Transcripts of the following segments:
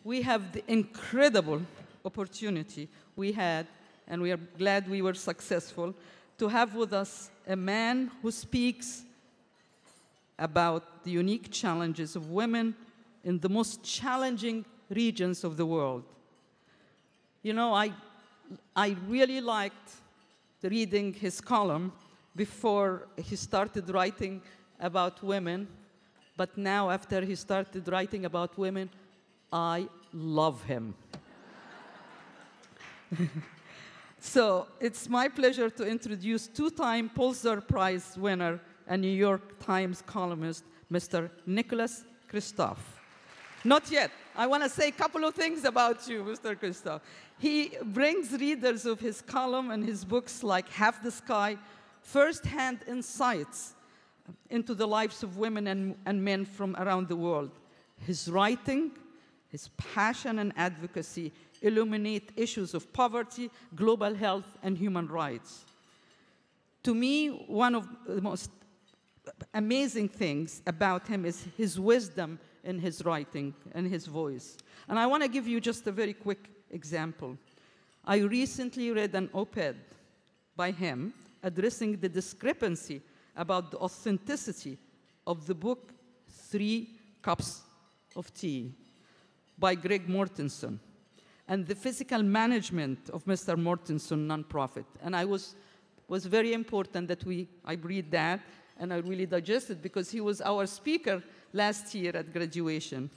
we have the incredible opportunity we had, and we are glad we were successful, to have with us a man who speaks about the unique challenges of women in the most challenging regions of the world. You know, I really liked reading his column before he started writing about women, but now after he started writing about women, I love him. So it's my pleasure to introduce two-time Pulitzer Prize winner and New York Times columnist, Mr. Nicholas Kristof. Not yet. I want to say a couple of things about you, Mr. Kristof. He brings readers of his column and his books like Half the Sky, first-hand insights into the lives of women and men from around the world. His writing, his passion and advocacy illuminate issues of poverty, global health, and human rights. To me, one of the most amazing things about him is his wisdom in his writing and his voice. And I want to give you just a very quick example. I recently read an op-ed by him addressing the discrepancy about the authenticity of the book 3 Cups of Tea by Greg Mortenson and the physical management of Mr. Mortenson nonprofit. And I was very important that I read that and I really digested because he was our speaker last year at graduation.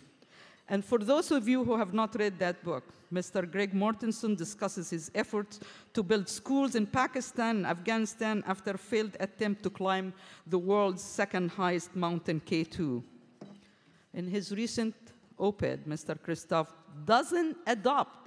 And for those of you who have not read that book, Mr. Greg Mortenson discusses his efforts to build schools in Pakistan and Afghanistan after a failed attempt to climb the world's second highest mountain, K2. In his recent op-ed, Mr. Kristof doesn't adopt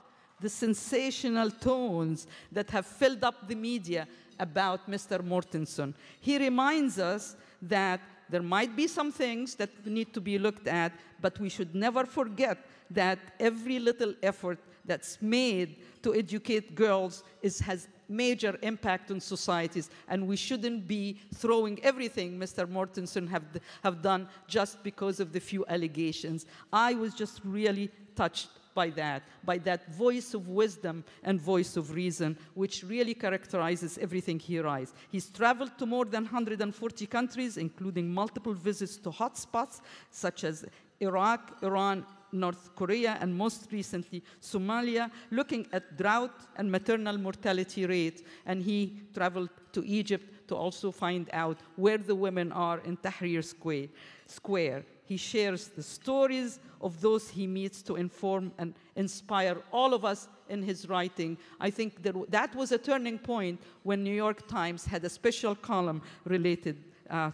the sensational tones that have filled up the media about Mr. Mortenson. He reminds us that there might be some things that need to be looked at, but we should never forget that every little effort that's made to educate girls has major impact on societies, and we shouldn't be throwing everything Mr. Mortenson have done just because of the few allegations. I was just really touched by that voice of wisdom and voice of reason, which really characterizes everything he writes. He's traveled to more than 140 countries, including multiple visits to hotspots such as Iraq, Iran, North Korea, and most recently, Somalia, looking at drought and maternal mortality rates. And he traveled to Egypt to also find out where the women are in Tahrir Square. He shares the stories of those he meets to inform and inspire all of us in his writing. I think that was a turning point when New York Times had a special column related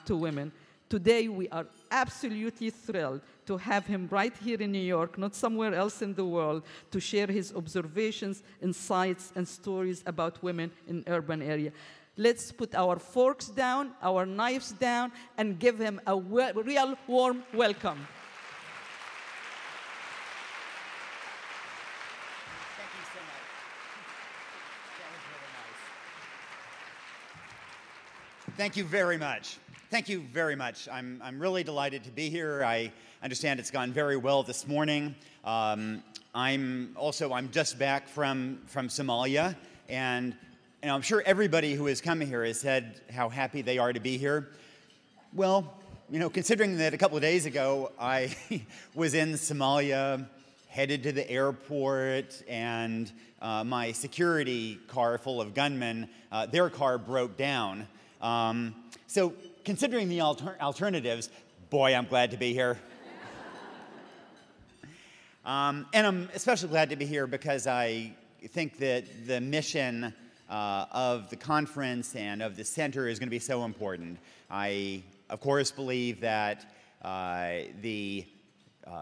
to women. Today, we are absolutely thrilled to have him right here in New York, not somewhere else in the world, to share his observations, insights, and stories about women in urban areas. Let's put our forks down, our knives down, and give him a real warm welcome. Thank you so much. That was really nice. Thank you very much. Thank you very much. I'm really delighted to be here. I understand it's gone very well this morning. I'm just back from Somalia, and I'm sure everybody who has come here has said how happy they are to be here. Well, you know, considering that a couple of days ago I was in Somalia, headed to the airport, and my security car full of gunmen, their car broke down. So considering the alternatives, boy, I'm glad to be here. And I'm especially glad to be here because I think that the mission of the conference and of the center is going to be so important. I, of course, believe that the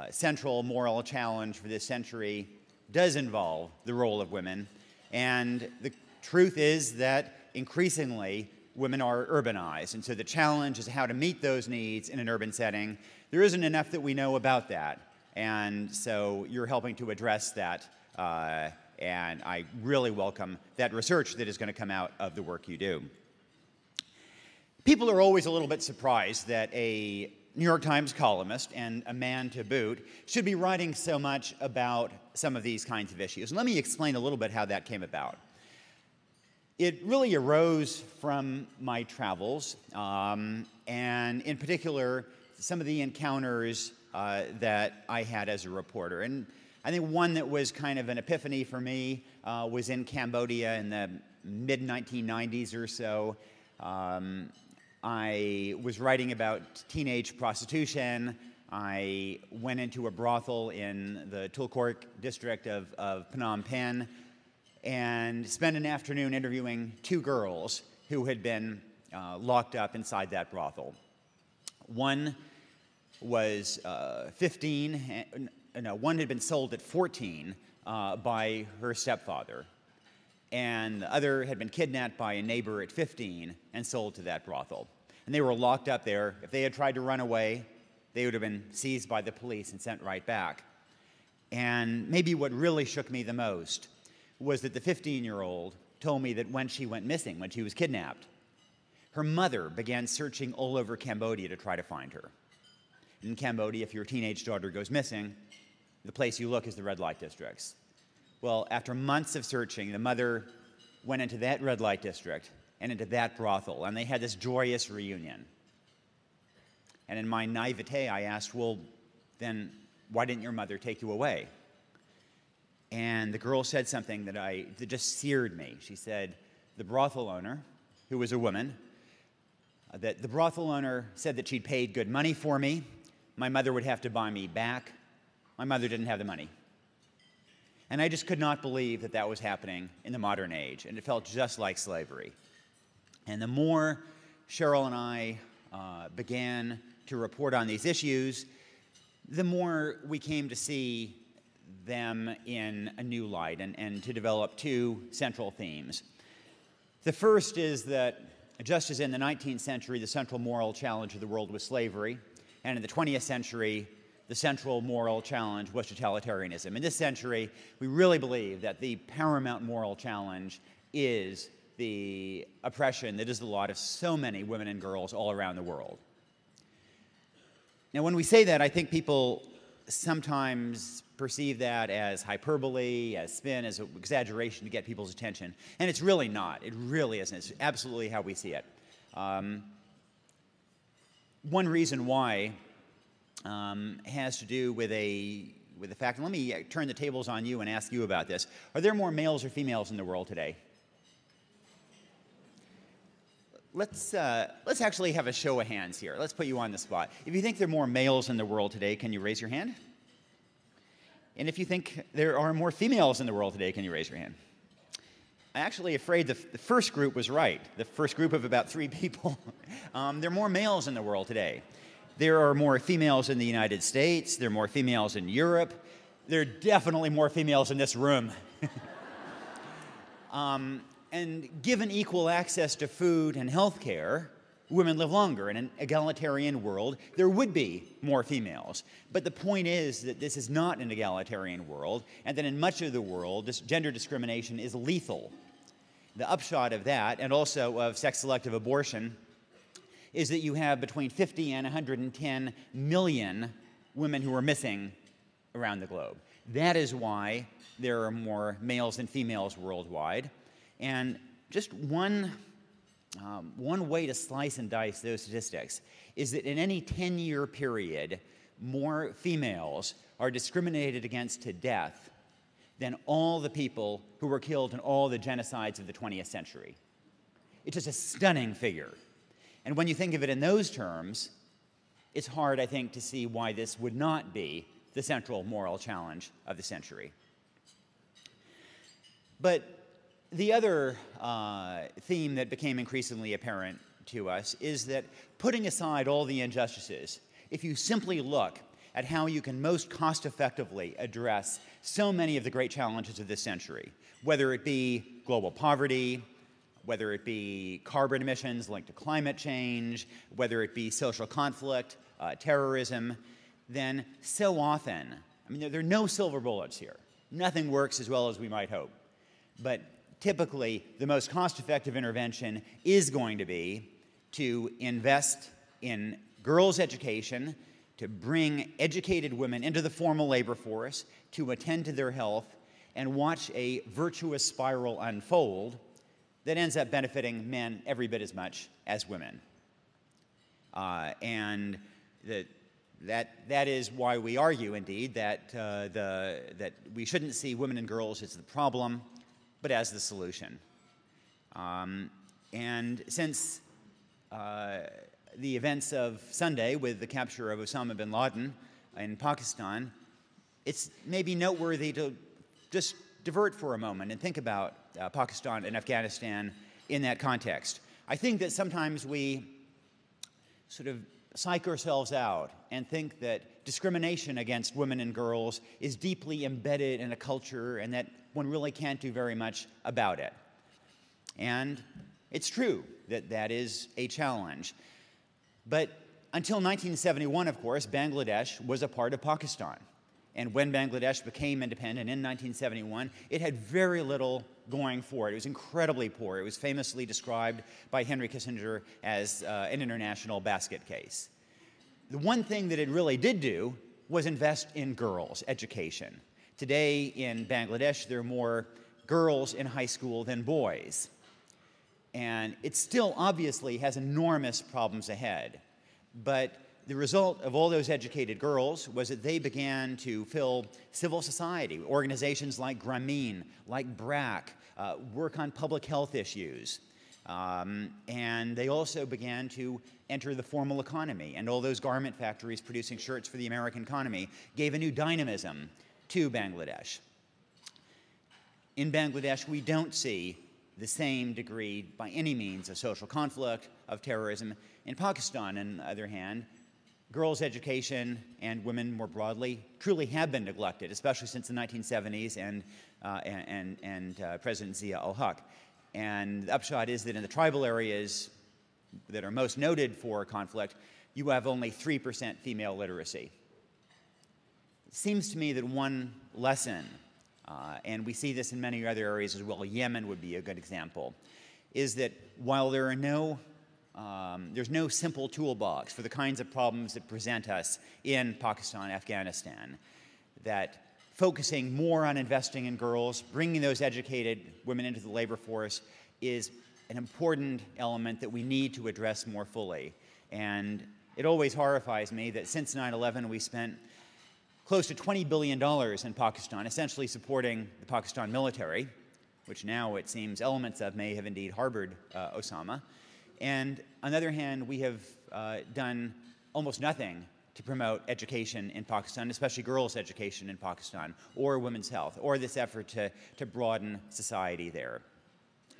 central moral challenge for this century does involve the role of women. And the truth is that increasingly women are urbanized. And so the challenge is how to meet those needs in an urban setting. There isn't enough that we know about that. And so you're helping to address that. And I really welcome that research that is going to come out of the work you do. People are always a little bit surprised that a New York Times columnist, and a man to boot, should be writing so much about some of these kinds of issues. And let me explain a little bit how that came about. It really arose from my travels, and in particular, some of the encounters that I had as a reporter. And I think one that was kind of an epiphany for me was in Cambodia in the mid-1990s or so. I was writing about teenage prostitution. I went into a brothel in the Tulkork district of Phnom Penh and spent an afternoon interviewing two girls who had been locked up inside that brothel. One was 15, one had been sold at 14 by her stepfather, and the other had been kidnapped by a neighbor at 15 and sold to that brothel. And they were locked up there. If they had tried to run away, they would have been seized by the police and sent right back. And maybe what really shook me the most was that the 15-year-old told me that when she went missing, when she was kidnapped, her mother began searching all over Cambodia to try to find her. In Cambodia, if your teenage daughter goes missing, the place you look is the red light districts. Well, after months of searching, the mother went into that red light district and into that brothel, and they had this joyous reunion. And in my naivete, I asked, well, then why didn't your mother take you away? And the girl said something that just seared me. She said, the brothel owner, who was a woman, that the brothel owner said that she'd paid good money for me. My mother would have to buy me back. My mother didn't have the money. And I just could not believe that that was happening in the modern age, and it felt just like slavery. And the more Cheryl and I began to report on these issues, the more we came to see them in a new light and to develop two central themes. The first is that just as in the 19th century, the central moral challenge of the world was slavery, and in the 20th century, the central moral challenge was totalitarianism. In this century, we really believe that the paramount moral challenge is the oppression that is the lot of so many women and girls all around the world. Now, when we say that, I think people sometimes perceive that as hyperbole, as spin, as an exaggeration to get people's attention. And it's really not. It really isn't. It's absolutely how we see it. One reason why has to do with the fact, and let me turn the tables on you and ask you about this. Are there more males or females in the world today? Let's actually have a show of hands here. Let's put you on the spot. If you think there are more males in the world today, can you raise your hand? And if you think there are more females in the world today, can you raise your hand? I'm actually afraid the first group was right. The first group of about 3 people. There are more males in the world today. There are more females in the United States. There are more females in Europe. There are definitely more females in this room. And given equal access to food and health care, women live longer. In an egalitarian world, there would be more females. But the point is that this is not an egalitarian world, and that in much of the world, this gender discrimination is lethal. The upshot of that, and also of sex-selective abortion, is that you have between 50 and 110 million women who are missing around the globe. That is why there are more males than females worldwide. And just one way to slice and dice those statistics is that in any 10-year period, more females are discriminated against to death than all the people who were killed in all the genocides of the 20th century. It's just a stunning figure. And when you think of it in those terms, it's hard, I think, to see why this would not be the central moral challenge of the century. But the other theme that became increasingly apparent to us is that putting aside all the injustices, if you simply look at how you can most cost-effectively address so many of the great challenges of this century, whether it be global poverty, whether it be carbon emissions linked to climate change, whether it be social conflict, terrorism, then so often, I mean, there are no silver bullets here. Nothing works as well as we might hope. But typically, the most cost-effective intervention is going to be to invest in girls' education, to bring educated women into the formal labor force, to attend to their health, and watch a virtuous spiral unfold that ends up benefiting men every bit as much as women. And that is why we argue, indeed, that we shouldn't see women and girls as the problem, but as the solution. And since the events of Sunday with the capture of Osama bin Laden in Pakistan, it's maybe noteworthy to just divert for a moment and think about Pakistan and Afghanistan in that context. I think that sometimes we sort of psych ourselves out and think that discrimination against women and girls is deeply embedded in a culture and that one really can't do very much about it. And it's true that that is a challenge. But until 1971, of course, Bangladesh was a part of Pakistan. And when Bangladesh became independent in 1971, it had very little going for it. It was incredibly poor. It was famously described by Henry Kissinger as an international basket case. The one thing that it really did do was invest in girls' education. Today in Bangladesh, there are more girls in high school than boys. And it still obviously has enormous problems ahead. But the result of all those educated girls was that they began to fill civil society, organizations like Grameen, like BRAC, work on public health issues. And they also began to enter the formal economy. And all those garment factories producing shirts for the American economy gave a new dynamism to Bangladesh. In Bangladesh, we don't see the same degree, by any means, of social conflict, of terrorism. In Pakistan, on the other hand, girls' education and women more broadly truly have been neglected, especially since the 1970s and President Zia ul-Haq. And the upshot is that in the tribal areas that are most noted for conflict, you have only 3% female literacy. It seems to me that one lesson, and we see this in many other areas as well, Yemen would be a good example, is that while there are there's no simple toolbox for the kinds of problems that present us in Pakistan, Afghanistan, that focusing more on investing in girls, bringing those educated women into the labor force is an important element that we need to address more fully. And it always horrifies me that since 9/11 we spent close to $20 billion in Pakistan, essentially supporting the Pakistan military, which now it seems elements of may have indeed harbored Osama. And on the other hand, we have done almost nothing to promote education in Pakistan, especially girls' education in Pakistan, or women's health, or this effort to broaden society there.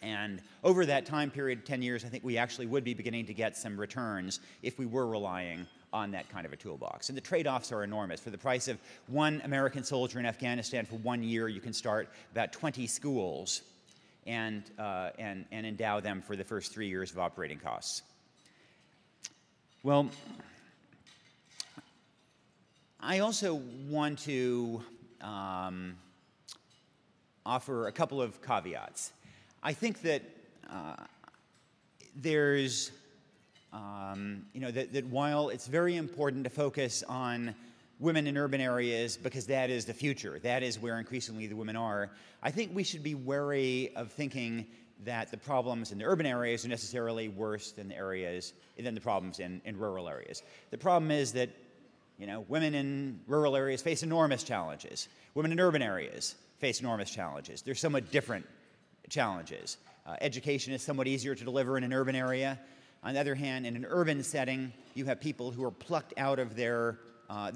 And over that time period, 10 years, I think we actually would be beginning to get some returns if we were relying on that kind of a toolbox. And the trade-offs are enormous. For the price of one American soldier in Afghanistan for 1 year, you can start about 20 schools and endow them for the first 3 years of operating costs. Well, I also want to offer a couple of caveats. I think that there's, that while it's very important to focus on women in urban areas because that is the future, that is where increasingly the women are, I think we should be wary of thinking that the problems in the urban areas are necessarily worse than the problems in rural areas. The problem is that women in rural areas face enormous challenges. Women in urban areas face enormous challenges. They're somewhat different challenges. Education is somewhat easier to deliver in an urban area. On the other hand, in an urban setting, you have people who are plucked out of their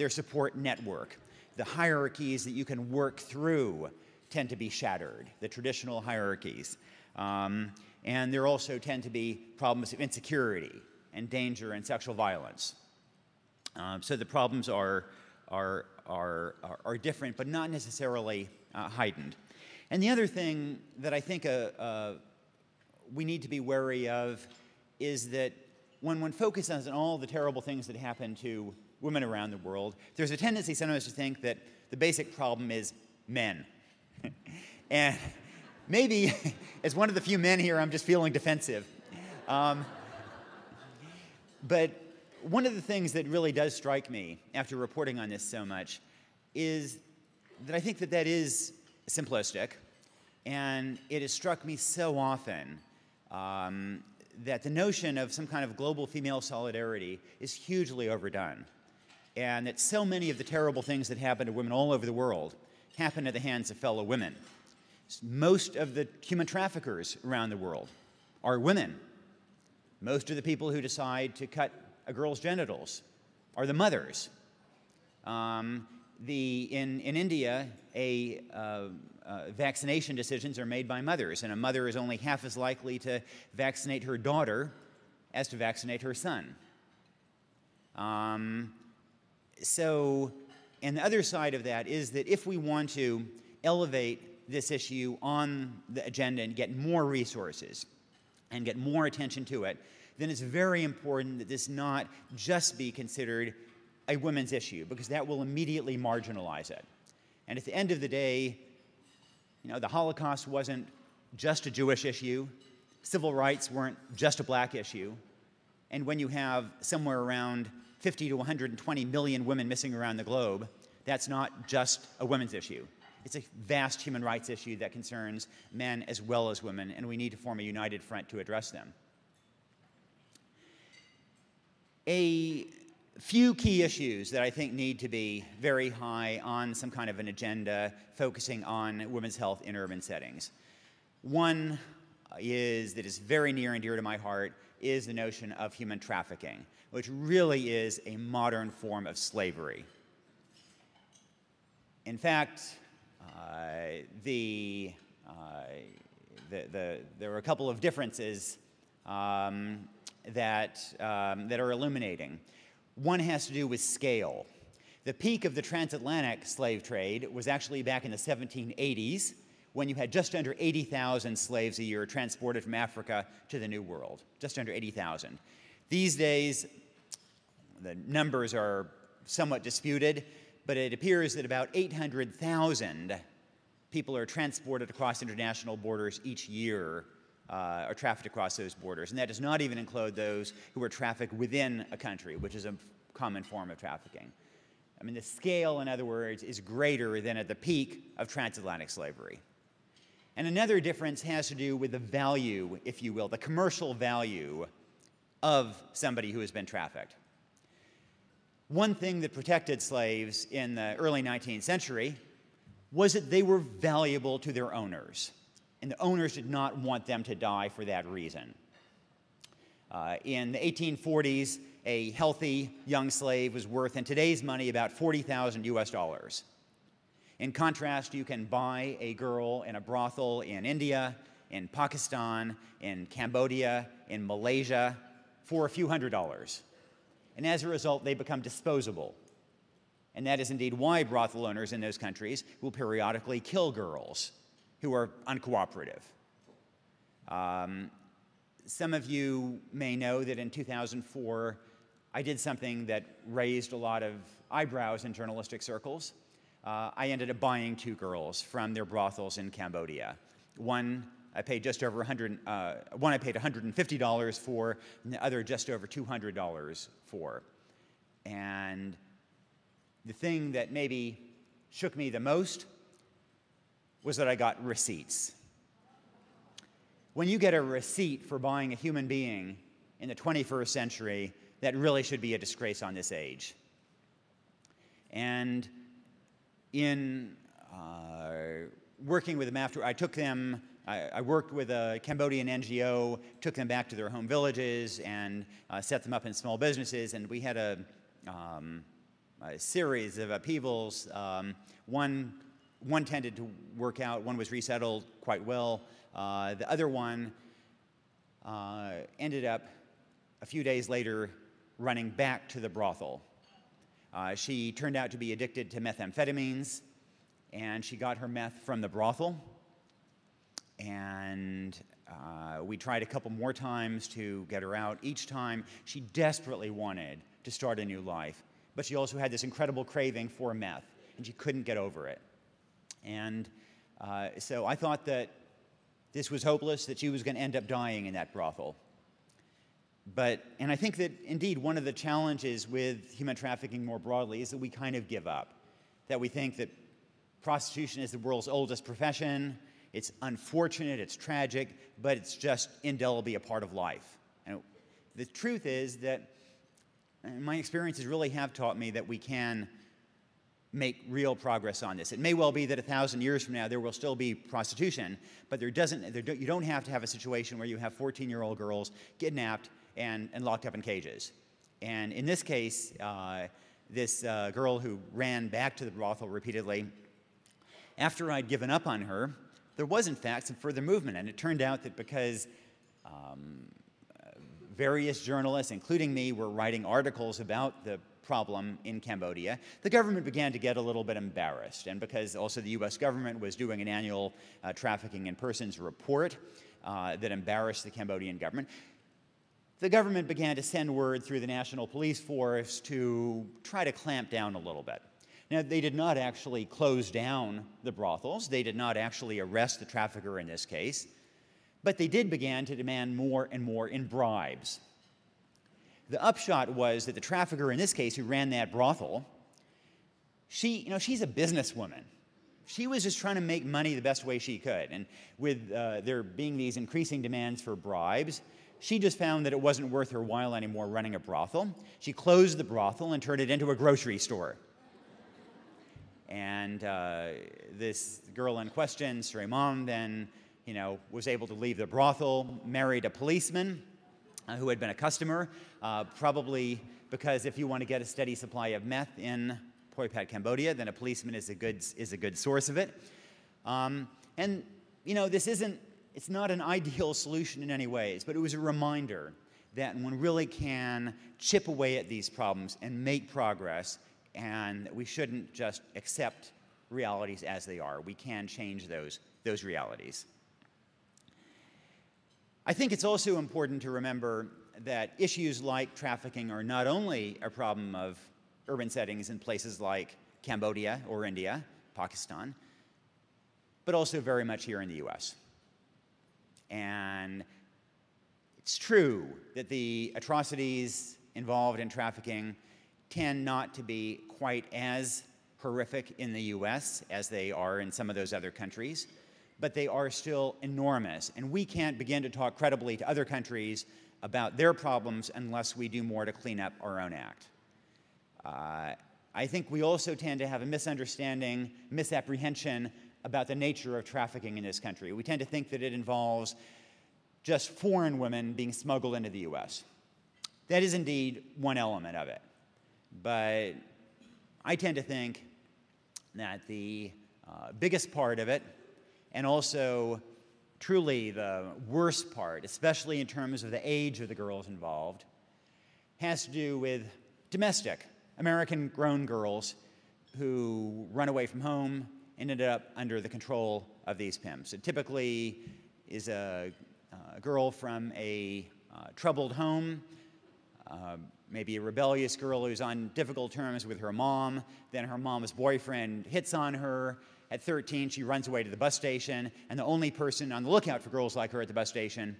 support network. The hierarchies that you can work through tend to be shattered, the traditional hierarchies. And there also tend to be problems of insecurity and danger and sexual violence. So the problems are different, but not necessarily heightened. And the other thing that I think we need to be wary of is that when one focuses on all the terrible things that happen to women around the world, there's a tendency sometimes to think that the basic problem is men. And maybe, as one of the few men here, I'm just feeling defensive. But one of the things that really does strike me after reporting on this so much is that I think that that is simplistic, and it has struck me so often that the notion of some kind of global female solidarity is hugely overdone, and that so many of the terrible things that happen to women all over the world happen at the hands of fellow women. Most of the human traffickers around the world are women. Most of the people who decide to cut a girl's genitals are the mothers. In India, vaccination decisions are made by mothers, and a mother is only half as likely to vaccinate her daughter as to vaccinate her son. So, and the other side of that is that if we want to elevate this issue on the agenda and get more resources and get more attention to it, then it's very important that this not just be considered a women's issue, because that will immediately marginalize it. And at the end of the day, you know, the Holocaust wasn't just a Jewish issue, civil rights weren't just a black issue, and when you have somewhere around 50 to 120 million women missing around the globe, that's not just a women's issue. It's a vast human rights issue that concerns men as well as women, and we need to form a united front to address them. A few key issues that I think need to be very high on some kind of an agenda focusing on women's health in urban settings. One that is very near and dear to my heart is the notion of human trafficking, which really is a modern form of slavery. In fact, there are a couple of differences that are illuminating. One has to do with scale. The peak of the transatlantic slave trade was actually back in the 1780s, when you had just under 80,000 slaves a year transported from Africa to the New World, just under 80,000. These days, the numbers are somewhat disputed, but it appears that about 800,000 people are transported across international borders each year, are trafficked across those borders. And that does not even include those who are trafficked within a country, which is a common form of trafficking. I mean, the scale, in other words, is greater than at the peak of transatlantic slavery. And another difference has to do with the value, if you will, the commercial value of somebody who has been trafficked. One thing that protected slaves in the early 19th century was that they were valuable to their owners, and the owners did not want them to die for that reason. In the 1840s, a healthy young slave was worth, in today's money, about $40,000 US. In contrast, you can buy a girl in a brothel in India, in Pakistan, in Cambodia, in Malaysia, for a few $100s. And as a result, they become disposable. And that is indeed why brothel owners in those countries will periodically kill girls who are uncooperative. Some of you may know that in 2004, I did something that raised a lot of eyebrows in journalistic circles. I ended up buying two girls from their brothels in Cambodia. One I paid just over one I paid $150 for, and the other just over $200 for. And the thing that maybe shook me the most was that I got receipts. When you get a receipt for buying a human being in the 21st century, that really should be a disgrace on this age. And in working with them after, I took them, I worked with a Cambodian NGO, took them back to their home villages and set them up in small businesses, and we had a series of upheavals. One tended to work out, one was resettled quite well. The other one ended up, a few days later, running back to the brothel. She turned out to be addicted to methamphetamines, and she got her meth from the brothel. And we tried a couple more times to get her out. Each time, she desperately wanted to start a new life, but she also had this incredible craving for meth, and she couldn't get over it. And so I thought that this was hopeless, that she was going to end up dying in that brothel. And I think that, indeed, one of the challenges with human trafficking more broadly is that we kind of give up, that we think that prostitution is the world's oldest profession. It's unfortunate, it's tragic, but it's just indelibly a part of life. And the truth is that my experiences really have taught me that we can make real progress on this. It may well be that 1,000 years from now there will still be prostitution, but you don't have to have a situation where you have 14-year-old girls kidnapped and locked up in cages. And in this case, this girl who ran back to the brothel repeatedly, after I'd given up on her, there was in fact some further movement, and it turned out that because various journalists, including me, were writing articles about the problem in Cambodia, the government began to get a little bit embarrassed. And because also the US government was doing an annual trafficking in persons report that embarrassed the Cambodian government, the government began to send word through the National Police Force to try to clamp down a little bit. Now, they did not actually close down the brothels. They did not actually arrest the trafficker in this case. But they did begin to demand more and more in bribes. The upshot was that the trafficker in this case who ran that brothel, she's a businesswoman. She was just trying to make money the best way she could. And with there being these increasing demands for bribes, she just found that it wasn't worth her while anymore running a brothel. She closed the brothel and turned it into a grocery store. And this girl in question, Sri Mom, then was able to leave the brothel, married a policeman who had been a customer, probably because if you want to get a steady supply of meth in Poipat, Cambodia, then a policeman is a good source of it. It's not an ideal solution in any ways, but it was a reminder that one really can chip away at these problems and make progress, and we shouldn't just accept realities as they are. We can change those realities. I think it's also important to remember that issues like trafficking are not only a problem of urban settings in places like Cambodia or India, Pakistan, but also very much here in the US. And it's true that the atrocities involved in trafficking tend not to be quite as horrific in the US as they are in some of those other countries, but they are still enormous. And we can't begin to talk credibly to other countries about their problems unless we do more to clean up our own act. I think we also tend to have a misunderstanding, misapprehension about the nature of trafficking in this country. We tend to think that it involves just foreign women being smuggled into the US. That is indeed one element of it. But I tend to think that the biggest part of it, and also truly the worst part, especially in terms of the age of the girls involved, has to do with domestic, American-grown girls who run away from home and ended up under the control of these pimps. It typically is a girl from a troubled home, maybe a rebellious girl who's on difficult terms with her mom, then her mom's boyfriend hits on her. At 13, she runs away to the bus station, and the only person on the lookout for girls like her at the bus station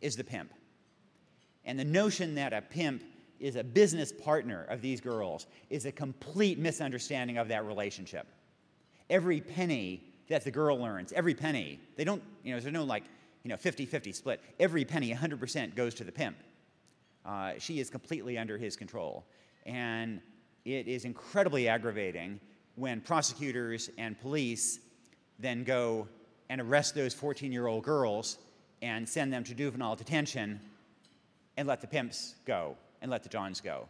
is the pimp. And the notion that a pimp is a business partner of these girls is a complete misunderstanding of that relationship. Every penny that the girl earns, every penny, they don't, there's no 50-50 split. Every penny, 100% goes to the pimp. She is completely under his control. And it is incredibly aggravating when prosecutors and police then go and arrest those 14-year-old girls and send them to juvenile detention and let the pimps go and let the Johns go.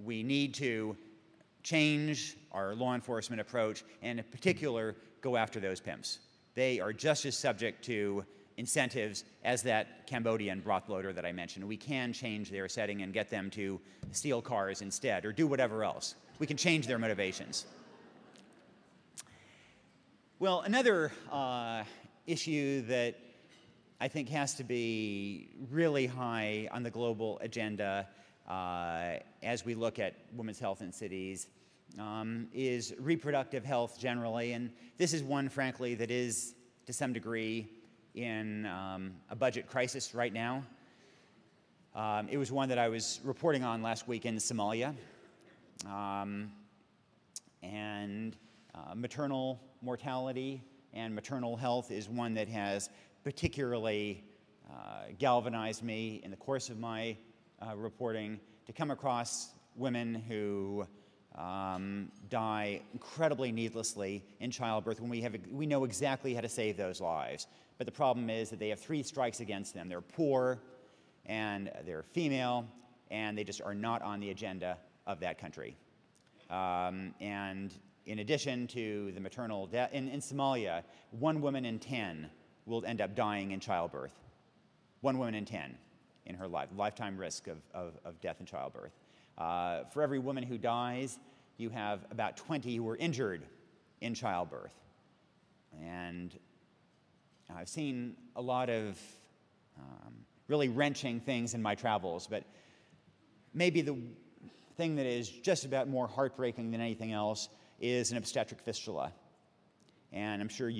We need to change our law enforcement approach and in particular go after those pimps. They are just as subject to incentives as that Cambodian broth loader that I mentioned. We can change their setting and get them to steal cars instead or do whatever else. We can change their motivations. Well, another issue that I think has to be really high on the global agenda as we look at women's health in cities is reproductive health generally. And this is one, frankly, that is to some degree in a budget crisis right now. It was one that I was reporting on last week in Somalia. Maternal mortality and maternal health is one that has particularly galvanized me in the course of my reporting to come across women who die incredibly needlessly in childbirth when we know exactly how to save those lives. But the problem is that they have 3 strikes against them. They're poor, and they're female, and they just are not on the agenda of that country. And in addition to the maternal death, in Somalia, 1 woman in 10 will end up dying in childbirth. 1 woman in 10 in her lifetime risk of death in childbirth. For every woman who dies, you have about 20 who are injured in childbirth. And I've seen a lot of really wrenching things in my travels, but maybe the thing that is just about more heartbreaking than anything else is an obstetric fistula. And I'm sure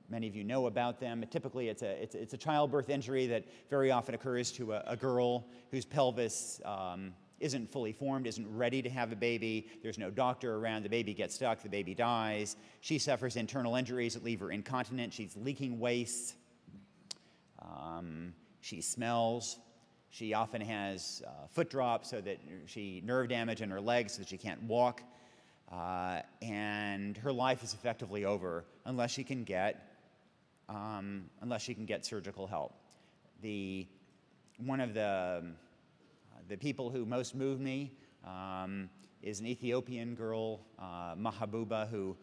many of you know about them. Typically, it's a childbirth injury that very often occurs to a girl whose pelvis isn't fully formed, isn't ready to have a baby. There's no doctor around. The baby gets stuck. The baby dies. She suffers internal injuries that leave her incontinent. She's leaking waste. She smells. She often has foot drops, so that nerve damage in her legs, so that she can't walk. And her life is effectively over unless she can get surgical help. One of the people who most moved me is an Ethiopian girl, Mahabuba, who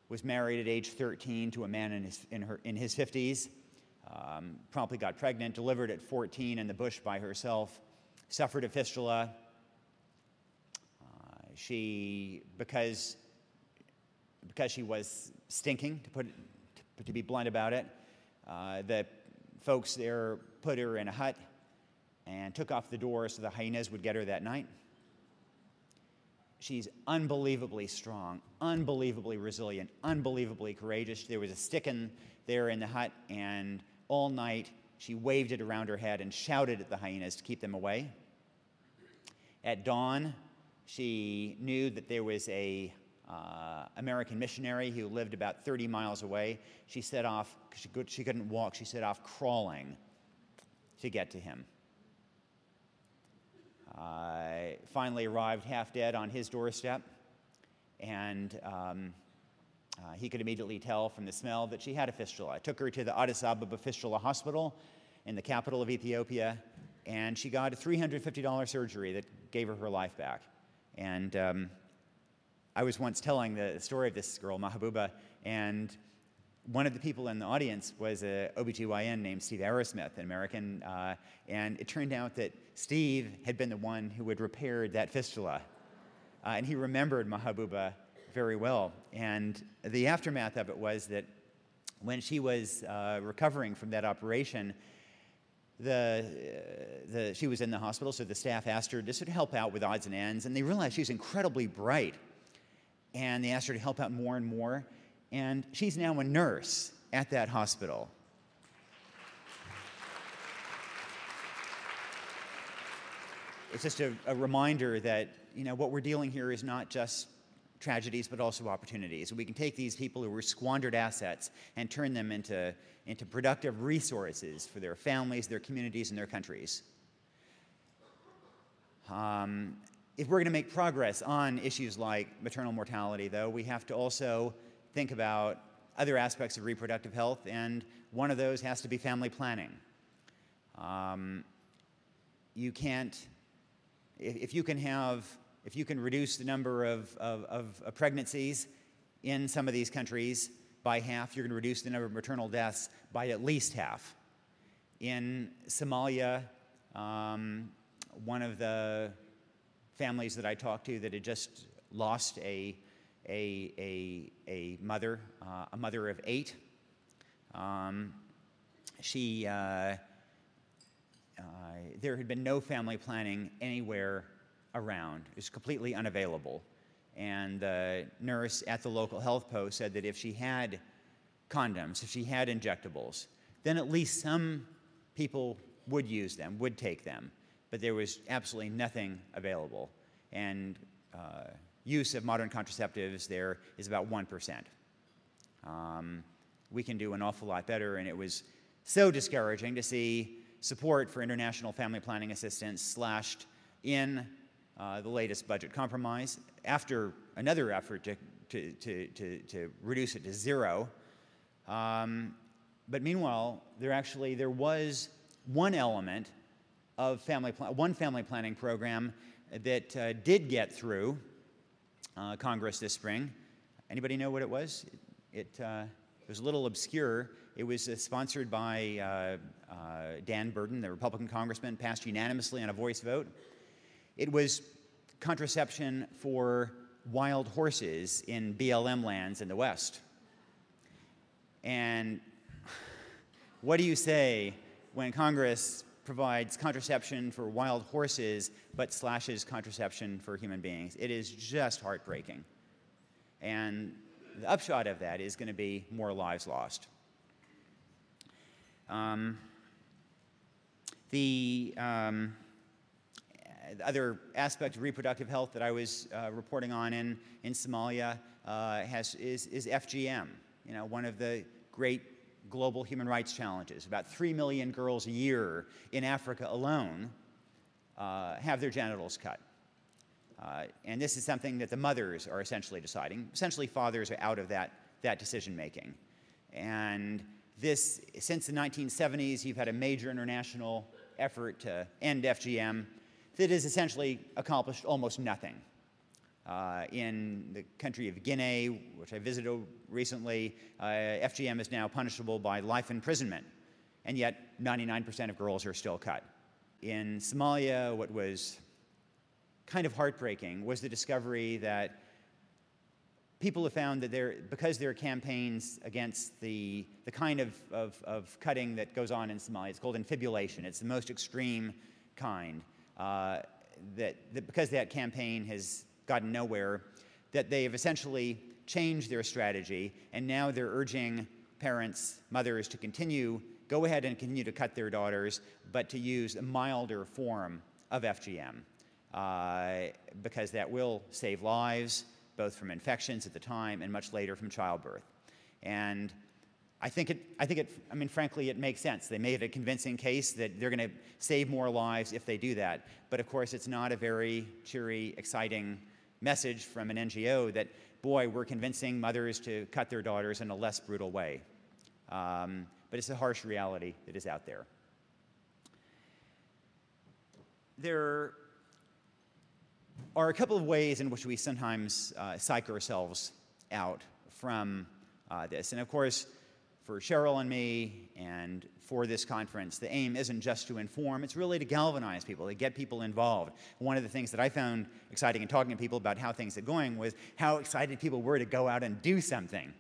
was married at age 13 to a man in his 50s. Promptly got pregnant, delivered at 14 in the bush by herself, suffered a fistula. Because she was stinking, to be blunt about it, the folks there put her in a hut and took off the door so the hyenas would get her that night. She's unbelievably strong, unbelievably resilient, unbelievably courageous. There was a stick there in the hut, and all night she waved it around her head and shouted at the hyenas to keep them away. At dawn, she knew that there was a American missionary who lived about 30 miles away. She set off, she couldn't walk, she set off crawling to get to him. Finally arrived half dead on his doorstep, and he could immediately tell from the smell that she had a fistula. I took her to the Addis Ababa Fistula Hospital in the capital of Ethiopia, and she got a $350 surgery that gave her life back. And I was once telling the story of this girl, Mahabuba, and one of the people in the audience was an OBGYN named Steve Arrowsmith, an American, and it turned out that Steve had been the one who had repaired that fistula. And he remembered Mahabuba very well. And the aftermath of it was that when she was recovering from that operation, she was in the hospital, so the staff asked her to sort of help out with odds and ends, and they realized she was incredibly bright. And they asked her to help out more and more, and she's now a nurse at that hospital. It's just a reminder that, what we're dealing here is not just tragedies, but also opportunities. We can take these people who were squandered assets and turn them into productive resources for their families, their communities, and their countries. If we're going to make progress on issues like maternal mortality, though, we have to also think about other aspects of reproductive health, and one of those has to be family planning. You can't, if you can reduce the number of pregnancies in some of these countries by half, you're going to reduce the number of maternal deaths by at least half. In Somalia, one of the families that I talked to that had just lost a mother of 8, there had been no family planning anywhere around. It was completely unavailable. And the nurse at the local health post said that if she had condoms, if she had injectables, then at least some people would use them, would take them. but there was absolutely nothing available. And use of modern contraceptives there is about 1%. We can do an awful lot better, and it was so discouraging to see support for international family planning assistance slashed in the latest budget compromise after another effort to reduce it to zero. But meanwhile, there was one element of one family planning program that did get through Congress this spring. Anybody know what it was? It was a little obscure. It was sponsored by Dan Burton, the Republican congressman, passed unanimously on a voice vote. It was contraception for wild horses in BLM lands in the West. And what do you say when Congress provides contraception for wild horses but slashes contraception for human beings? It is just heartbreaking. And the upshot of that is going to be more lives lost. The other aspect of reproductive health that I was reporting on in Somalia is FGM. You know, one of the great global human rights challenges. About 3 million girls a year in Africa alone have their genitals cut. And this is something that the mothers are essentially deciding. Essentially, fathers are out of that decision-making. And this, since the 1970s, you've had a major international effort to end FGM that has essentially accomplished almost nothing. In the country of Guinea, which I visited recently, FGM is now punishable by life imprisonment, and yet 99% of girls are still cut. In Somalia, what was kind of heartbreaking was the discovery that people have found that because there are campaigns against the kind of cutting that goes on in Somalia, it's called infibulation. It's the most extreme kind. Because that campaign has gotten nowhere, that they have essentially changed their strategy, and now they're urging parents, mothers, to go ahead and continue to cut their daughters, but to use a milder form of FGM, because that will save lives, both from infections at the time and much later from childbirth. And I mean, frankly, it makes sense. They made a convincing case that they're going to save more lives if they do that. But of course, it's not a very cheery, exciting message from an NGO that, boy, we're convincing mothers to cut their daughters in a less brutal way. But it's a harsh reality that is out there. There are a couple of ways in which we sometimes psych ourselves out from this. And of course, for Cheryl and me, and for this conference, the aim isn't just to inform, it's really to galvanize people, to get people involved. One of the things that I found exciting in talking to people about how things are going was how excited people were to go out and do something,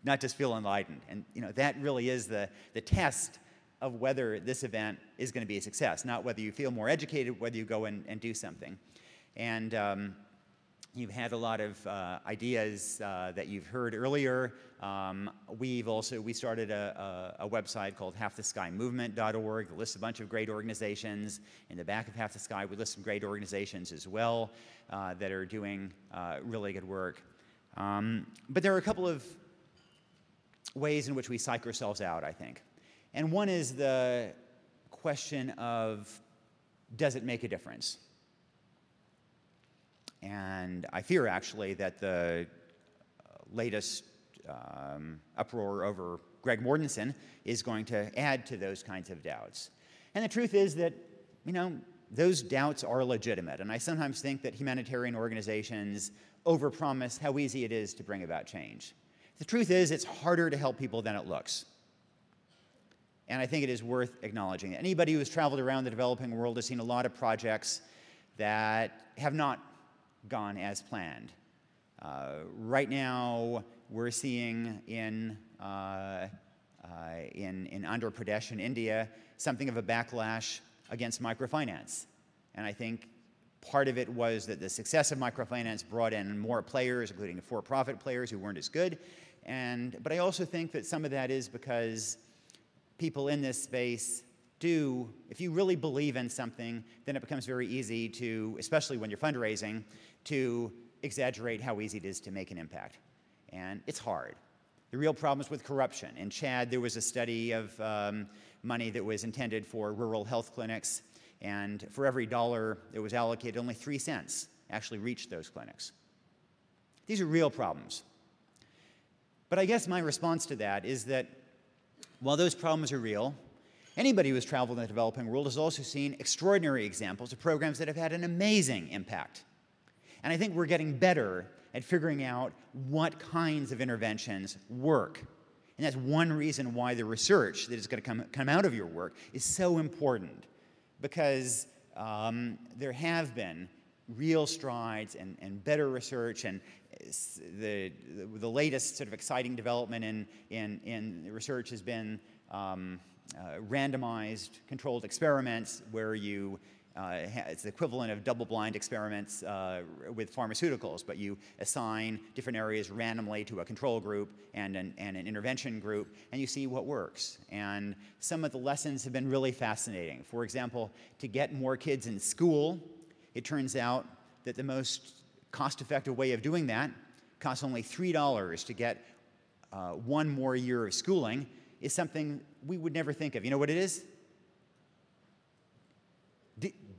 not just feel enlightened. And you know, that really is the test of whether this event is going to be a success, not whether you feel more educated, whether you go and do something. And you've had a lot of ideas that you've heard earlier. We started a website called halftheskymovement.org that lists a bunch of great organizations. In the back of Half the Sky, we list some great organizations as well that are doing really good work. But there are a couple of ways in which we psych ourselves out, I think. And one is the question of, does it make a difference? And I fear, actually, that the latest uproar over Greg Mortensen is going to add to those kinds of doubts. And the truth is that, you know, those doubts are legitimate. And I sometimes think that humanitarian organizations overpromise how easy it is to bring about change. The truth is, it's harder to help people than it looks. And I think it is worth acknowledging that. Anybody who has traveled around the developing world has seen a lot of projects that have not gone as planned. Right now, we're seeing in Andhra Pradesh in India something of a backlash against microfinance. And I think part of it was that the success of microfinance brought in more players, including the for-profit players who weren't as good. But I also think that some of that is because people in this space if you really believe in something, then it becomes very easy to, especially when you're fundraising, to exaggerate how easy it is to make an impact. And it's hard. The real problem is with corruption. In Chad, there was a study of money that was intended for rural health clinics, and for every dollar that was allocated, only 3 cents actually reached those clinics. These are real problems. But I guess my response to that is that while those problems are real, anybody who has traveled in the developing world has also seen extraordinary examples of programs that have had an amazing impact. And I think we're getting better at figuring out what kinds of interventions work. And that's one reason why the research that is going to come out of your work is so important, because there have been real strides and better research, and the latest sort of exciting development in research has been randomized controlled experiments where it's the equivalent of double-blind experiments with pharmaceuticals, but you assign different areas randomly to a control group and an intervention group, and you see what works. And some of the lessons have been really fascinating. For example, to get more kids in school, it turns out that the most cost-effective way of doing that costs only $3 to get 1 more year of schooling, is something we would never think of. You know what it is?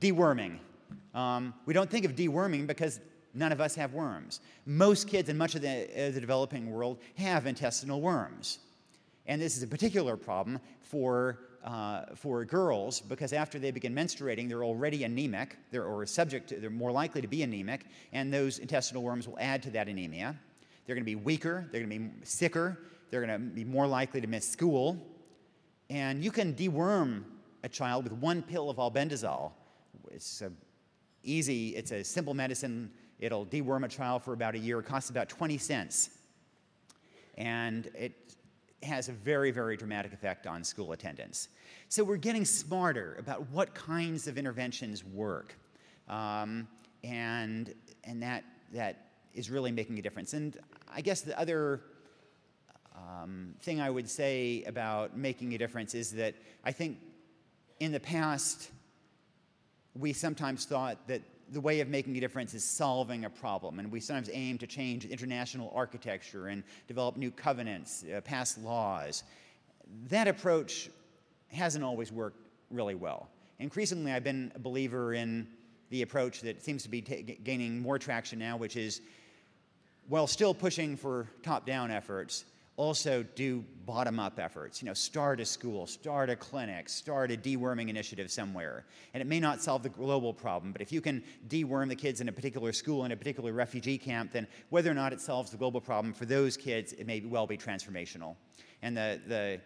Deworming. We don't think of deworming because none of us have worms. Most kids in much of the developing world have intestinal worms. And this is a particular problem for girls, because after they begin menstruating, they're already anemic, they're more likely to be anemic, and those intestinal worms will add to that anemia. They're going to be weaker, they're going to be sicker, they're going to be more likely to miss school. And you can deworm a child with 1 pill of albendazole. It's a simple medicine. It'll deworm a child for about a year. It costs about 20 cents. And it has a very, very dramatic effect on school attendance. So we're getting smarter about what kinds of interventions work. And that is really making a difference. And I guess the other thing I would say about making a difference is that I think in the past, we sometimes thought that the way of making a difference is solving a problem, and we sometimes aim to change international architecture and develop new covenants, pass laws. That approach hasn't always worked really well. Increasingly, I've been a believer in the approach that seems to be gaining more traction now, which is, while still pushing for top-down efforts, also do bottom-up efforts. Start a school, start a clinic, start a deworming initiative somewhere. And it may not solve the global problem, but if you can deworm the kids in a particular school, in a particular refugee camp, then whether or not it solves the global problem, for those kids, it may well be transformational. And the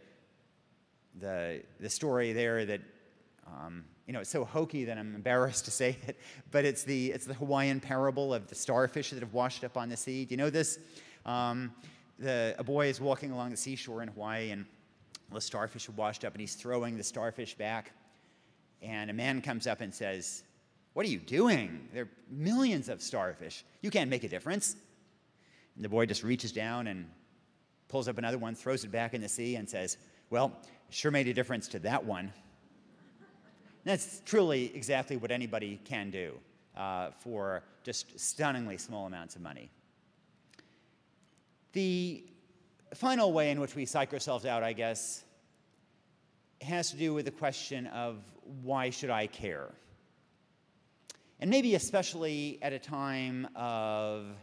story there that, it's so hokey that I'm embarrassed to say it, but it's the Hawaiian parable of the starfish that have washed up on the sea. Do you know this? A boy is walking along the seashore in Hawaii, and the starfish have washed up, and he's throwing the starfish back. And a man comes up and says, "What are you doing? There are millions of starfish. You can't make a difference." And the boy just reaches down and pulls up another one, throws it back in the sea, and says, "Well, sure made a difference to that one." And that's truly exactly what anybody can do for just stunningly small amounts of money. The final way in which we psych ourselves out, I guess, has to do with the question of why should I care? And maybe especially at a time of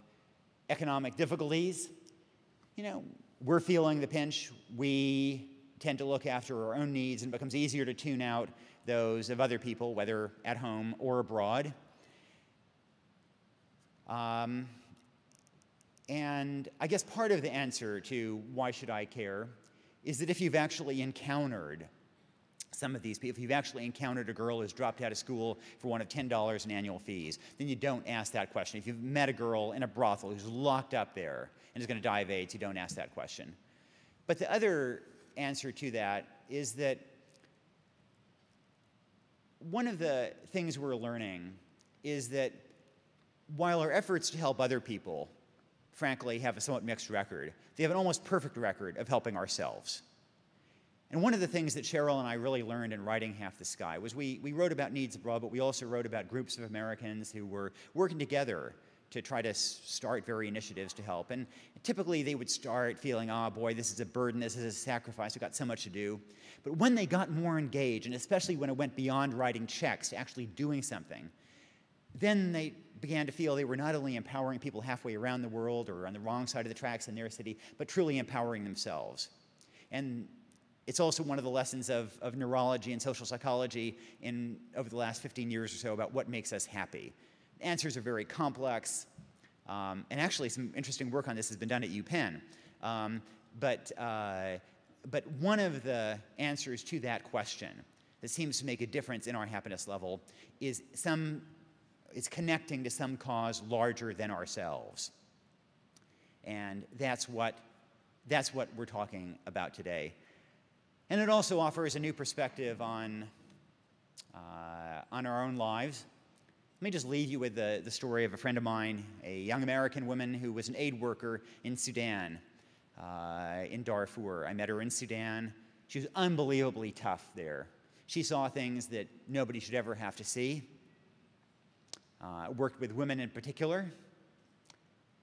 economic difficulties, we're feeling the pinch. We tend to look after our own needs, and it becomes easier to tune out those of other people, whether at home or abroad. And I guess part of the answer to why should I care is that if you've actually encountered some of these people, if you've actually encountered a girl who's dropped out of school for one of $10 in annual fees, then you don't ask that question. If you've met a girl in a brothel who's locked up there and is going to die of AIDS, you don't ask that question. But the other answer to that is that one of the things we're learning is that while our efforts to help other people frankly have a somewhat mixed record, they have an almost perfect record of helping ourselves. And one of the things that Cheryl and I really learned in writing Half the Sky was we wrote about needs abroad, but we also wrote about groups of Americans who were working together to try to start various initiatives to help. And typically they would start feeling, oh boy, this is a burden, this is a sacrifice, we've got so much to do. But when they got more engaged, and especially when it went beyond writing checks to actually doing something, then they began to feel they were not only empowering people halfway around the world or on the wrong side of the tracks in their city, but truly empowering themselves. And it's also one of the lessons of neurology and social psychology over the last 15 years or so about what makes us happy. Answers are very complex, and actually some interesting work on this has been done at UPenn. But one of the answers to that question that seems to make a difference in our happiness level is connecting to some cause larger than ourselves. And that's what we're talking about today. And it also offers a new perspective on our own lives. Let me just leave you with the story of a friend of mine, a young American woman who was an aid worker in Sudan, in Darfur. I met her in Sudan. She was unbelievably tough there. She saw things that nobody should ever have to see. Worked with women in particular,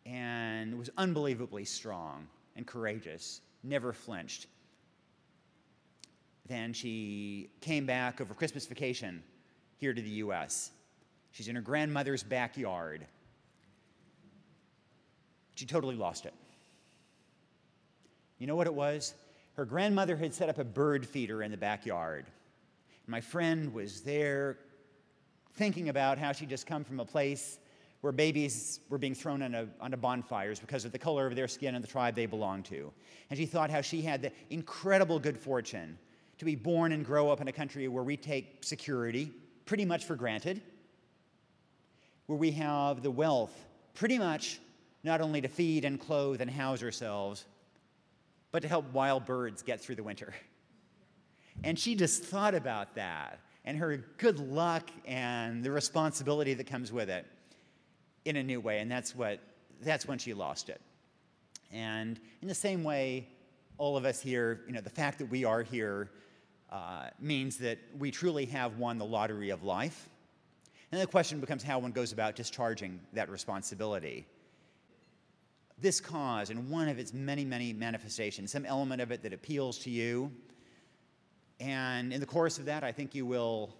and was unbelievably strong and courageous, never flinched. Then she came back over Christmas vacation here to the US. She's in her grandmother's backyard. She totally lost it. You know what it was? Her grandmother had set up a bird feeder in the backyard. My friend was there thinking about how she'd just come from a place where babies were being thrown onto bonfires because of the color of their skin and the tribe they belonged to. And she thought how she had the incredible good fortune to be born and grow up in a country where we take security pretty much for granted, where we have the wealth pretty much not only to feed and clothe and house ourselves, but to help wild birds get through the winter. And she just thought about that and her good luck and the responsibility that comes with it in a new way, and that's when she lost it. And in the same way, all of us here, the fact that we are here means that we truly have won the lottery of life. And the question becomes how one goes about discharging that responsibility. This cause, in one of its many, many manifestations, some element of it that appeals to you, and in the course of that, I think you will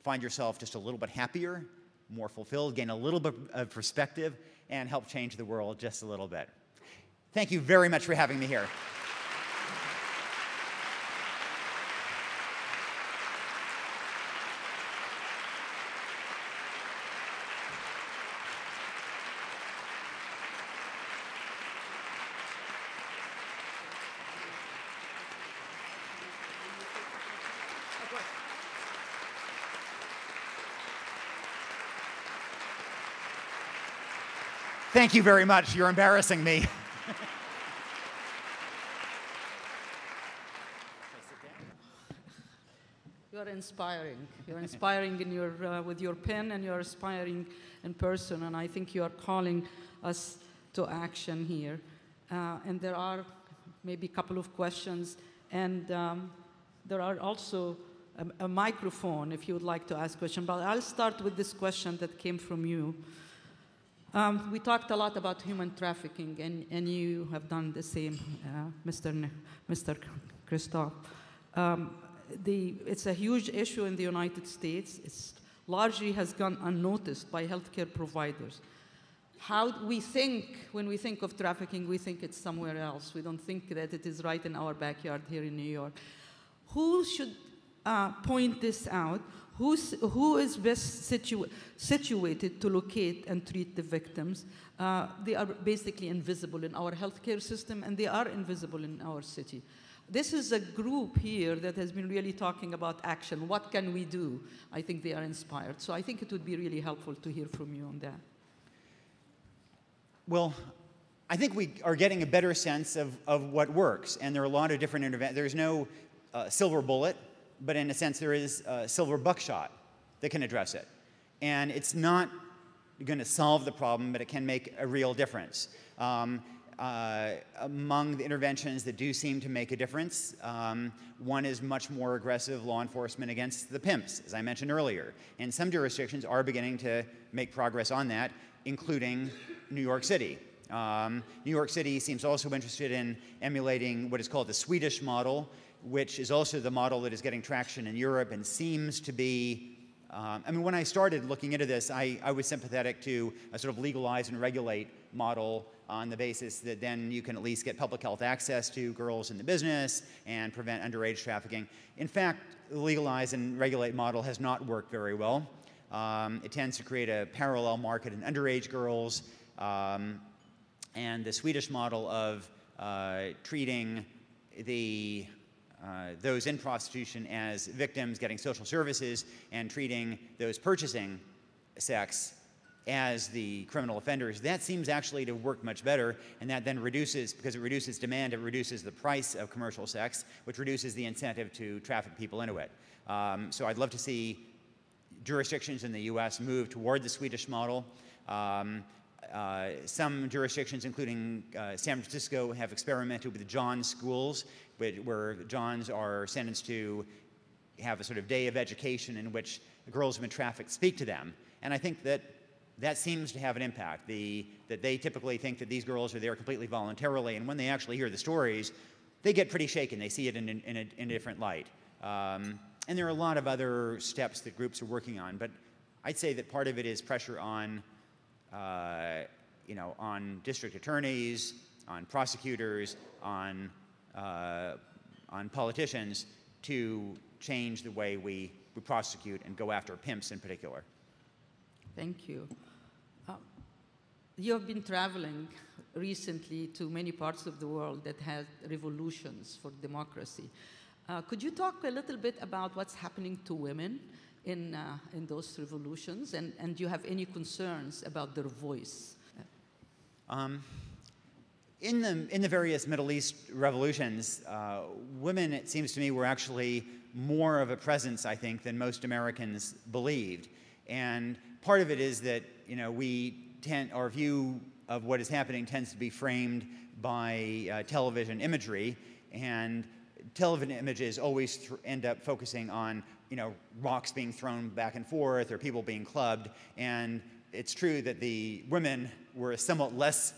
find yourself just a little bit happier, more fulfilled, gain a little bit of perspective, and help change the world just a little bit. Thank you very much for having me here. Thank you very much. You're embarrassing me. You're inspiring. You're inspiring in with your pen, and you're inspiring in person. And I think you are calling us to action here. And there are maybe a couple of questions. And there are also a microphone if you would like to ask a question. But I'll start with this question that came from you. We talked a lot about human trafficking, and you have done the same, Mr. Kristof. It's a huge issue in the United States. It largely has gone unnoticed by healthcare providers. How we think, when we think of trafficking, we think it's somewhere else. We don't think that it is right in our backyard here in New York. Who should point this out? Who is best situated to locate and treat the victims? They are basically invisible in our healthcare system, and they are invisible in our city. This is a group here that has been really talking about action. What can we do? I think they are inspired. So I think it would be really helpful to hear from you on that. Well, I think we are getting a better sense of what works, and there are a lot of different interventions. There's no silver bullet, but in a sense there is silver buckshot that can address it. And it's not going to solve the problem, but it can make a real difference. among the interventions that do seem to make a difference, one is much more aggressive law enforcement against the pimps, as I mentioned earlier. And some jurisdictions are beginning to make progress on that, including New York City. New York City seems also interested in emulating what is called the Swedish model, which is also the model that is getting traction in Europe and seems to be I mean, when I started looking into this, I was sympathetic to a sort of legalize and regulate model on the basis that then you can at least get public health access to girls in the business and prevent underage trafficking. In fact, the legalize and regulate model has not worked very well. It tends to create a parallel market in underage girls, and the Swedish model of treating those in prostitution as victims getting social services and treating those purchasing sex as the criminal offenders, that seems actually to work much better, and that then reduces, because it reduces demand, it reduces the price of commercial sex, which reduces the incentive to traffic people into it. So I'd love to see jurisdictions in the US move toward the Swedish model. Some jurisdictions, including San Francisco, have experimented with the John schools, where Johns are sentenced to have a sort of day of education in which girls who have been trafficked speak to them. And I think that that seems to have an impact, that they typically think that these girls are there completely voluntarily, and when they actually hear the stories, they get pretty shaken. They see it in a different light. And there are a lot of other steps that groups are working on, but I'd say that part of it is pressure on on district attorneys, on prosecutors, on politicians to change the way we prosecute and go after pimps in particular. Thank you. You have been traveling recently to many parts of the world that had revolutions for democracy. Could you talk a little bit about what's happening to women in those revolutions, and do you have any concerns about their voice? In the various Middle East revolutions, women, it seems to me, were actually more of a presence, I think, than most Americans believed. And part of it is that our view of what is happening tends to be framed by television imagery, and television images always end up focusing on rocks being thrown back and forth or people being clubbed. And it's true that the women were somewhat less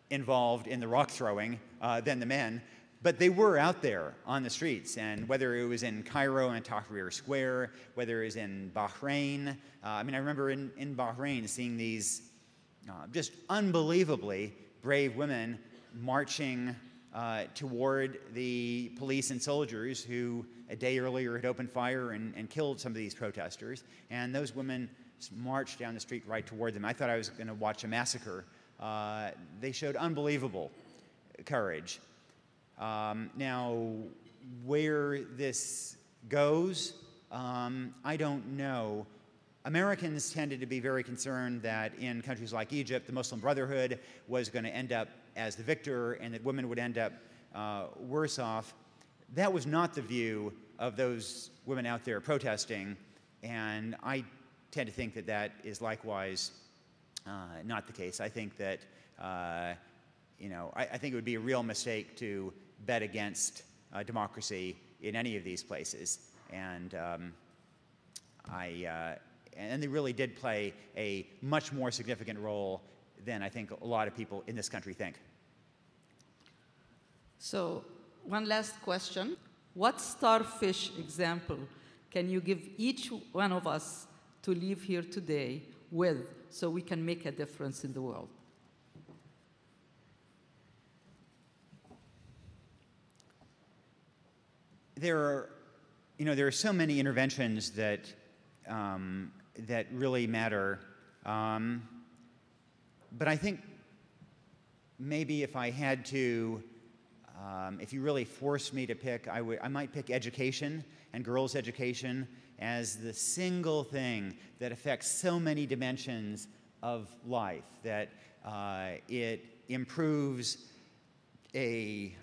involved in the rock throwing than the men, but they were out there on the streets. And whether it was in Cairo and Tahrir Square, whether it was in Bahrain, I remember in Bahrain seeing these just unbelievably brave women marching toward the police and soldiers who a day earlier had opened fire and killed some of these protesters. And those women marched down the street right toward them. I thought I was going to watch a massacre. They showed unbelievable courage. Now, where this goes, I don't know. Americans tended to be very concerned that in countries like Egypt, the Muslim Brotherhood was going to end up as the victor and that women would end up worse off. That was not the view of those women out there protesting, and I tend to think that that is likewise not the case. I think that, I think it would be a real mistake to bet against democracy in any of these places. And and they really did play a much more significant role than I think a lot of people in this country think. So, one last question. What starfish example can you give each one of us to leave here today with so we can make a difference in the world? There are so many interventions that that really matter, but I think maybe if I had to, if you really forced me to pick, I might pick education and girls' education as the single thing that affects so many dimensions of life, that it improves a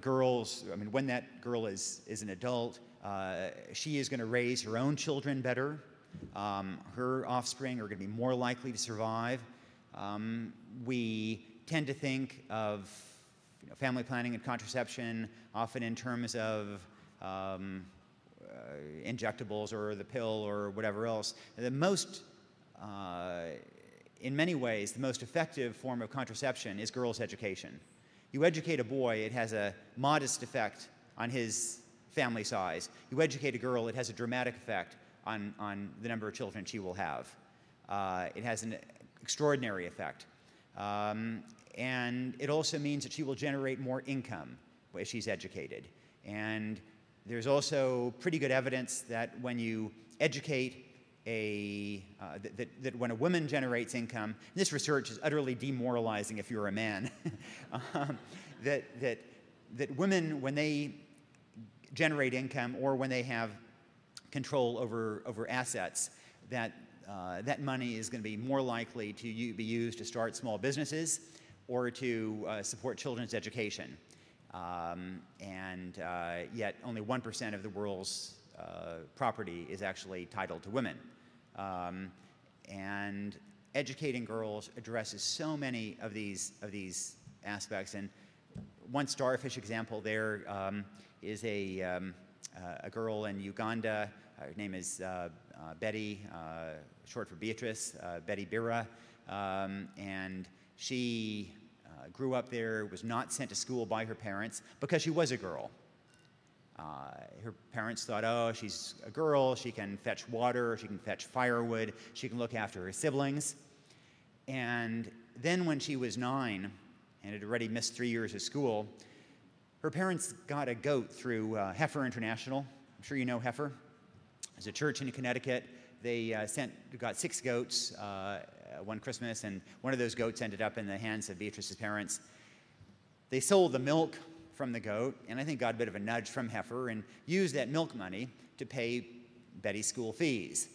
girl's, when that girl is an adult, she is going to raise her own children better. Her offspring are going to be more likely to survive. We tend to think of family planning and contraception, often in terms of injectables or the pill or whatever else. The most, in many ways, the most effective form of contraception is girls' education. You educate a boy, it has a modest effect on his family size. You educate a girl, it has a dramatic effect on the number of children she will have. It has an extraordinary effect. And it also means that she will generate more income if she's educated. And there's also pretty good evidence that when you educate that when a woman generates income, this research is utterly demoralizing if you're a man, that women, when they generate income or when they have control over assets, that money is going to be more likely to be used to start small businesses or to support children's education. Yet only 1% of the world's property is actually titled to women. And educating girls addresses so many of these aspects. And one starfish example there is a girl in Uganda. Her name is Betty, short for Beatrice, Betty Bira, and she grew up there, was not sent to school by her parents because she was a girl. Her parents thought, oh, she's a girl, she can fetch water, she can fetch firewood, she can look after her siblings. And then when she was 9 and had already missed 3 years of school, her parents got a goat through Heifer International. I'm sure you know Heifer. There's a church in Connecticut. They got 6 goats one Christmas, and one of those goats ended up in the hands of Beatrice's parents. They sold the milk from the goat, and I think got a bit of a nudge from Heifer, and used that milk money to pay Betty's school fees.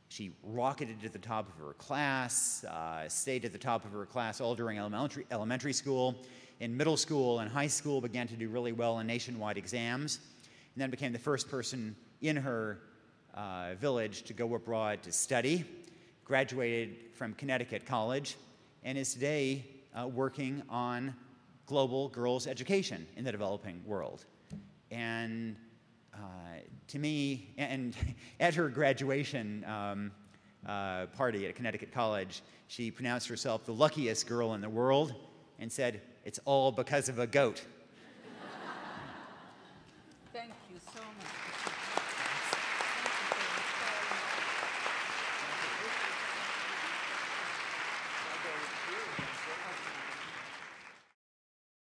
She rocketed to the top of her class, stayed at the top of her class all during elementary school. In middle school and high school, began to do really well in nationwide exams, and then became the first person in her village to go abroad to study, graduated from Connecticut College, and is today working on global girls' education in the developing world. And to me, and at her graduation party at Connecticut College, she pronounced herself the luckiest girl in the world and said, "It's all because of a goat." Thank you so much.